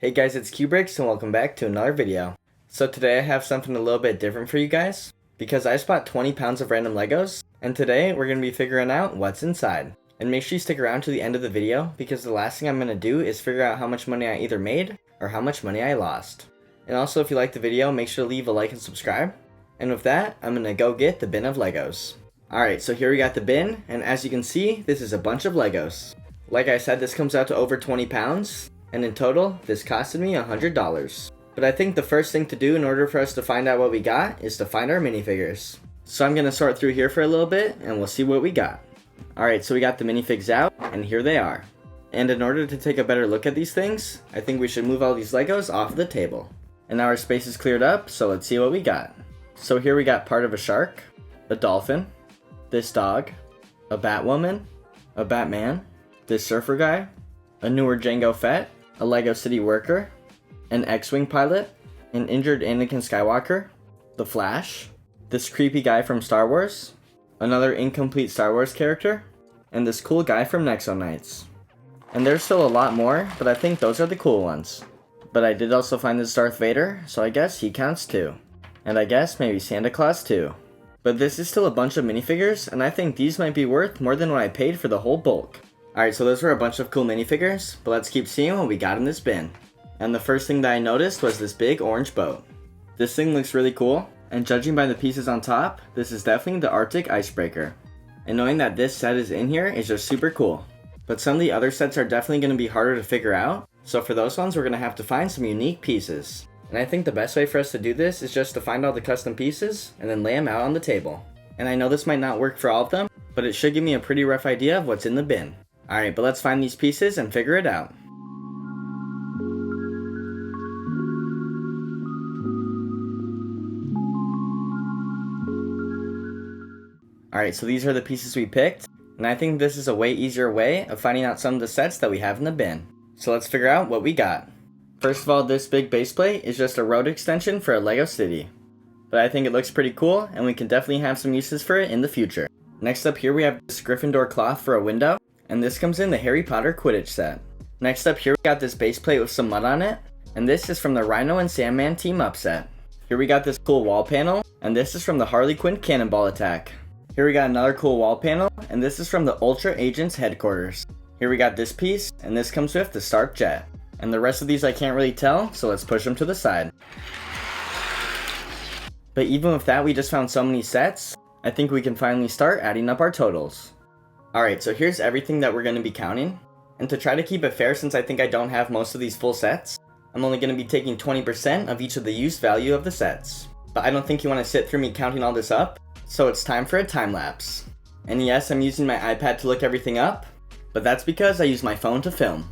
Hey guys, it's Qbricks and welcome back to another video. So today I have something a little bit different for you guys, because I just bought 20 pounds of random Legos, and today we're going to be figuring out what's inside. And make sure you stick around to the end of the video, because the last thing I'm going to do is figure out how much money I either made, or how much money I lost. And also if you liked the video, make sure to leave a like and subscribe. And with that, I'm going to go get the bin of Legos. Alright, so here we got the bin, and as you can see, this is a bunch of Legos. Like I said, this comes out to over 20 pounds. And in total, this costed me $100. But I think the first thing to do in order for us to find out what we got is to find our minifigures. So I'm going to sort through here for a little bit and we'll see what we got. Alright, so we got the minifigs out and here they are. And in order to take a better look at these things, I think we should move all these Legos off of the table. And now our space is cleared up, so let's see what we got. So here we got part of a shark, a dolphin, this dog, a Batwoman, a Batman, this surfer guy, a newer Jango Fett, a Lego City worker, an X-Wing pilot, an injured Anakin Skywalker, the Flash, this creepy guy from Star Wars, another incomplete Star Wars character, and this cool guy from Nexo Knights. And there's still a lot more, but I think those are the cool ones. But I did also find this Darth Vader, so I guess he counts too. And I guess maybe Santa Claus too. But this is still a bunch of minifigures, and I think these might be worth more than what I paid for the whole bulk. Alright, so those were a bunch of cool minifigures, but let's keep seeing what we got in this bin. And the first thing that I noticed was this big orange boat. This thing looks really cool, and judging by the pieces on top, this is definitely the Arctic icebreaker. And knowing that this set is in here is just super cool. But some of the other sets are definitely going to be harder to figure out, so for those ones we're going to have to find some unique pieces. And I think the best way for us to do this is just to find all the custom pieces, and then lay them out on the table. And I know this might not work for all of them, but it should give me a pretty rough idea of what's in the bin. Alright, but let's find these pieces and figure it out. Alright, so these are the pieces we picked, and I think this is a way easier way of finding out some of the sets that we have in the bin. So let's figure out what we got. First of all, this big base plate is just a road extension for a Lego City. But I think it looks pretty cool, and we can definitely have some uses for it in the future. Next up here we have this Gryffindor cloth for a window. And this comes in the Harry Potter Quidditch set. Next up here we got this base plate with some mud on it. And this is from the Rhino and Sandman Team Up set. Here we got this cool wall panel. And this is from the Harley Quinn Cannonball Attack. Here we got another cool wall panel. And this is from the Ultra Agents Headquarters. Here we got this piece. And this comes with the Stark Jet. And the rest of these I can't really tell, so let's push them to the side. But even with that, we just found so many sets. I think we can finally start adding up our totals. Alright, so here's everything that we're going to be counting. And to try to keep it fair, since I think I don't have most of these full sets, I'm only going to be taking 20% of each of the used value of the sets. But I don't think you want to sit through me counting all this up, so it's time for a time lapse. And yes, I'm using my iPad to look everything up, but that's because I use my phone to film.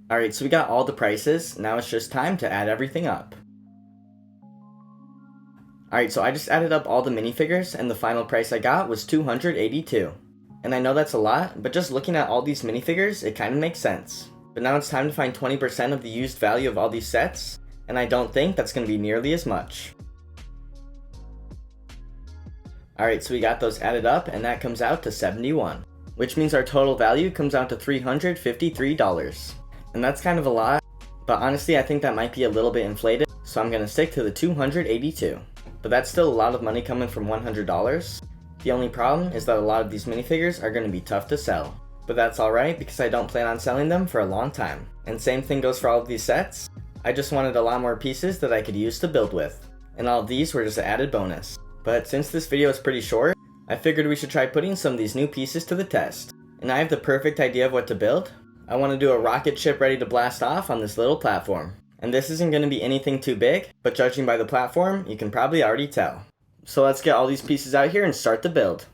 Alright, so we got all the prices, now it's just time to add everything up. Alright, so I just added up all the minifigures and the final price I got was $282. And I know that's a lot, but just looking at all these minifigures, it kind of makes sense. But now it's time to find 20% of the used value of all these sets, and I don't think that's going to be nearly as much. Alright, so we got those added up, and that comes out to 71. Which means our total value comes out to $353. And that's kind of a lot, but honestly I think that might be a little bit inflated, so I'm going to stick to the $282. But that's still a lot of money coming from $100. The only problem is that a lot of these minifigures are going to be tough to sell. But that's alright because I don't plan on selling them for a long time. And same thing goes for all of these sets. I just wanted a lot more pieces that I could use to build with. And all of these were just an added bonus. But since this video is pretty short, I figured we should try putting some of these new pieces to the test. And I have the perfect idea of what to build. I want to do a rocket ship ready to blast off on this little platform. And this isn't going to be anything too big, but judging by the platform, you can probably already tell. So let's get all these pieces out here and start the build.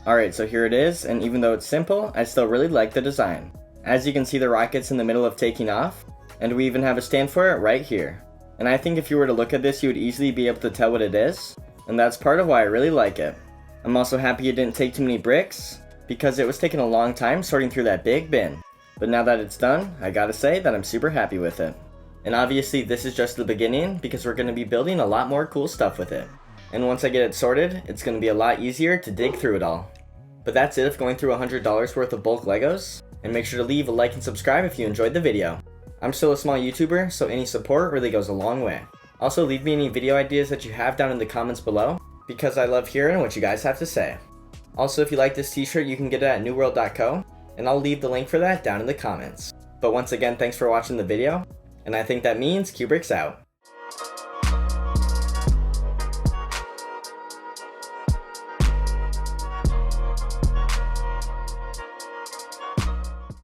Alright, so here it is, and even though it's simple, I still really like the design. As you can see, the rocket's in the middle of taking off, and we even have a stand for it right here. And I think if you were to look at this, you would easily be able to tell what it is, and that's part of why I really like it. I'm also happy it didn't take too many bricks, because it was taking a long time sorting through that big bin. But now that it's done, I gotta say that I'm super happy with it. And obviously this is just the beginning, because we're going to be building a lot more cool stuff with it. And once I get it sorted, it's going to be a lot easier to dig through it all. But that's it of going through $100 worth of bulk Legos, and make sure to leave a like and subscribe if you enjoyed the video. I'm still a small YouTuber, so any support really goes a long way. Also, leave me any video ideas that you have down in the comments below, because I love hearing what you guys have to say. Also, if you like this t-shirt, you can get it at newworld.co, and I'll leave the link for that down in the comments. But once again, thanks for watching the video, and I think that means Kubrick's out.